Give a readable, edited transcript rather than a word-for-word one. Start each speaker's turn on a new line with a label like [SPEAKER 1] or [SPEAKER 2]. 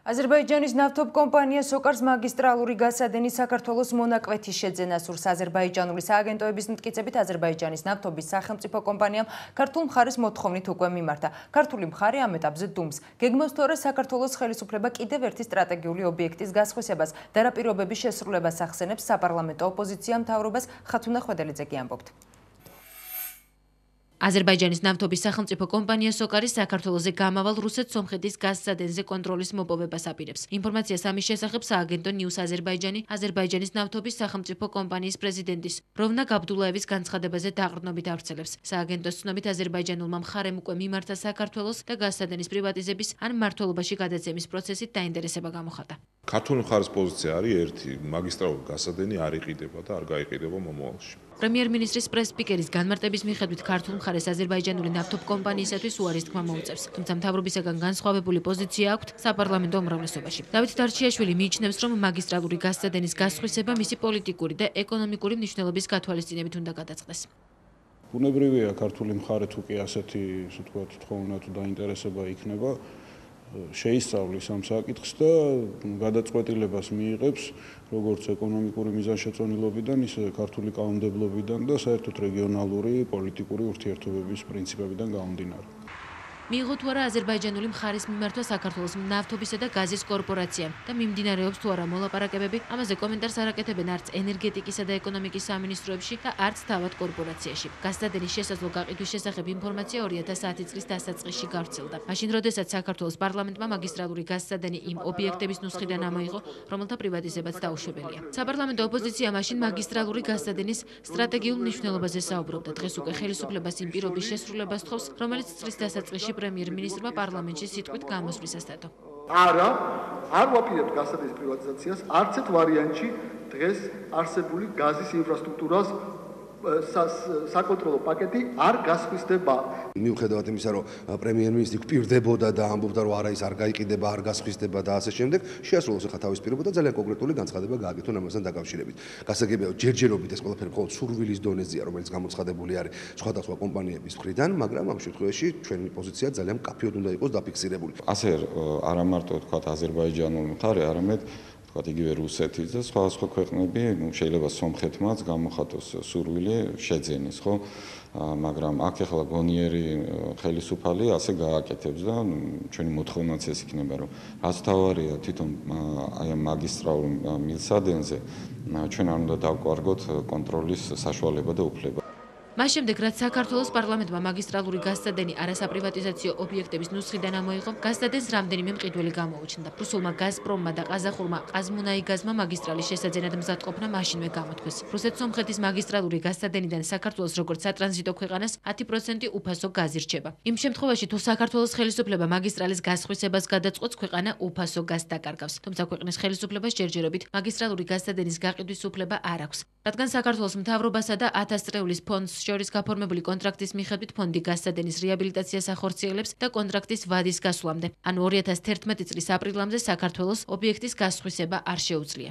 [SPEAKER 1] აზერბაიჯანის ნავთობ კომპანია სოკარს მაგისტრალური გასადენი საქართველოს მონაკვეთის შეძენას სურს. აზერბაიჯანული სააგენტოების მტკიცებით აზერბაიჯანის ნავთობის სახელმწიფო კომპანიამ ქართულ მხარის მოთხოვნით უკვე მიმართა. ქართული მხარე ამ ეტაპზე დუმს. გეგმავს თუ არა საქართველოს ხელისუფლება კიდევ ერთი სტრატეგიული ობიექტის გასხვისებას და რა პირობების შესრულებას ახსენებს საპარლამენტო ოპოზიცია მთავრობას. ხათუნა ხვედელიძე კი ამბობთ. აზერბაიჯანის ნავთობის სახელმწიფო კომპანია სოკარი საქართველოზე გამავალ რუსეთ-სომხეთის გაზსადენზე კონტროლის მოპოვებას აპირებს. ინფორმაციას ამის შესახებ სააგენტო ნიუს აზერბაიჯანი აზერბაიჯანის ნავთობის სახელმწიფო კომპანიის პრეზიდენტის როვნაკ აბდულაევის განცხადებაზე დაყრდნობით ავრცელებს. სააგენტოს ცნობით აზერბაიჯანულმა მხარემ უკვე მიმართა საქართველოს და გაზსადენის პრივატიზების ან მმართველობაში გადაცემის პროცესით დაინტერესება გამოხატა.
[SPEAKER 2] ქართული მხარის პოზიცია არის ერთი, მაგისტრალური გასადენი არ იყიდება და არ გაიყიდება მომავალში.
[SPEAKER 1] პრემიერ-მინისტრის პრეს-სპიკერის განმარტების მიხედვით ქართულ მხარეს აზერბაიჯანული ნავთობ კომპანიისათვის უარის თქმა მოუწევს. თუმცა მთავრობისაგან განსხვავებული პოზიცია აქვთ საპარლამენტო უმრავლესობაში. დავით დარჩიაშვილი მიიჩნევს, რომ მაგისტრალური გასადენის გასხვისება მისი პოლიტიკური და ეკონომიკური მნიშვნელობის გათვალისწინებით უნდა გადაწყდეს.
[SPEAKER 3] ბუნებრივია ქართული მხარე თუ კი ასეთი, ასე ვთქვათ, თხოვნა თუ დაინტერესება იქნება, შეისწავლის ამ საკითხს და გადაწყვეტილებას მიიღებს როგორც ეკონომიკური მიზანშეწონილობიდან, ისე ქართული კანონმდებლობიდან და საერთოდ რეგიონალური პოლიტიკური ურთიერთობების პრინციპებიდან გამომდინარე.
[SPEAKER 1] მიიღო თუ არა აზერბაიჯანული მხარის მიმართვა საქართველოს ნავთობისა და გაზის კორპორაციამ და მიმდინარეობს თუ არა მოლაპარაკებები, ამაზე კომენტარს არ აკეთებენ არც ენერგეტიკისა და ეკონომიკის სამინისტროებში და არც თავად კორპორაციაში. გაზსადენის შესაძლო გაყიდვის შესახებ ინფორმაცია 2010 წლის დასაწყისში გავრცელდა. მაშინ, როდესაც საქართველოს პარლამენტმა მაგისტრალური გაზსადენი იმ ობიექტების ნუსხიდან ამოიღო, რომელთა პრივატიზებაც დაუშვებელია. საპარლამენტო ოპოზიცია მაშინ მაგისტრალური გაზსადენის სტრატეგიულ მნიშვნელობაზე საუბრობდა. დღეს უკვე ხელისუფლებას იმ პირობის შესრულებას თხოვს, რომელიც წლის დასაწყისში პრემიერ-მინისტრმა პარლამენტში სიტყვით გამოსვლისას დადო.
[SPEAKER 4] არ ვაპირებთ გაზსადენის პრივატიზაციას არც ერთ ვარიანტში დღეს არსებული გაზის ინფრასტრუქტურას საკონტროლო პაკეტი არ გასხვისდება.
[SPEAKER 5] მიუხედავად იმისა, რომ პრემიერ-მინისტრი გვპირდებოდა და ამბობდა, რომ არა ის არ გაიყიდება, არ გასხვისდება და ასე შემდეგ, შეასრულოს ახლა თავის პირობა და ძალიან კონკრეტული განცხადება გააკეთონ ამასთან დაკავშირებით. გასაგებია, ჯერჯერობით ეს ყველაფერი მხოლოდ სურვილის დონეზეა, რომელიც გამოცხადებული არის სხვადასხვა კომპანიების მხრიდან, მაგრამ ამ შემთხვევაში ჩვენი პოზიცია ძალიან მკაფიოდ უნდა იყოს დაფიქსირებული.
[SPEAKER 6] ასე არა მარტო თქვათ აზერბაიჯანული მხარე, არამედ თქვათ იგივე რუსეთის და სხვა ქვეყნები, შეიძლება სომხეთმაც გამოხატოს სურვილი შეძენის, ხო? მაგრამ აქ ახლა გონიერი ხელისუფალი ასე გააკეთებს და ჩვენი მოთხოვნაც ეს იქნება, რომ რაც თავარია თვითონ აი ამ მაგისტრალურ მილსადენზე ჩვენ არ უნდა დავკვარგოთ კონტროლის საშუალება და უფლება.
[SPEAKER 1] მას შემდეგ, რაც საქართველოს პარლამენტმა მაგისტრალური გაზსადენი არასაპრივატიზაციო ობიექტების ნუსხიდან ამოიღო, გაზსადენს რამდენიმე მყიდველი გამოუჩნდა. რუსულმა გაზპრომმა და ყაზახურმა ყაზმუნაიგაზმა მაგისტრალის შესაძენად მზადყოფნა მაშინვე გამოთქვეს. რუსეთ-სომხეთის მაგისტრალური გაზსადენიდან საქართველოს როგორც სატრანზიტო ქვეყანას 10% უფასო გაზი რჩება. იმ შემთხვევაში, თუ საქართველოს ხელისუფლება მაგისტრალის გასხვისებას გადაწყვეტს, ქვეყანა უფასო გაზს დაკარგავს. თუმცა ქვეყნის ხელისუფლებას ჯერჯერობით მაგისტრალური გაზსადენის გაყიდვის უფლება არ აქვს. რადგან საქართველოს მთავრობასა და 1000 წრეულის ფონდს შორის გაფორმებული კონტრაქტის მიხედვით ფონდი გაზსადენის რეაბილიტაციას ახორციელებს და კონტრაქტის ვადის გასვლამდე, ანუ 2011 წლის აპრილამდე საქართველოს ობიექტის გასხვისება არ შეუძლია.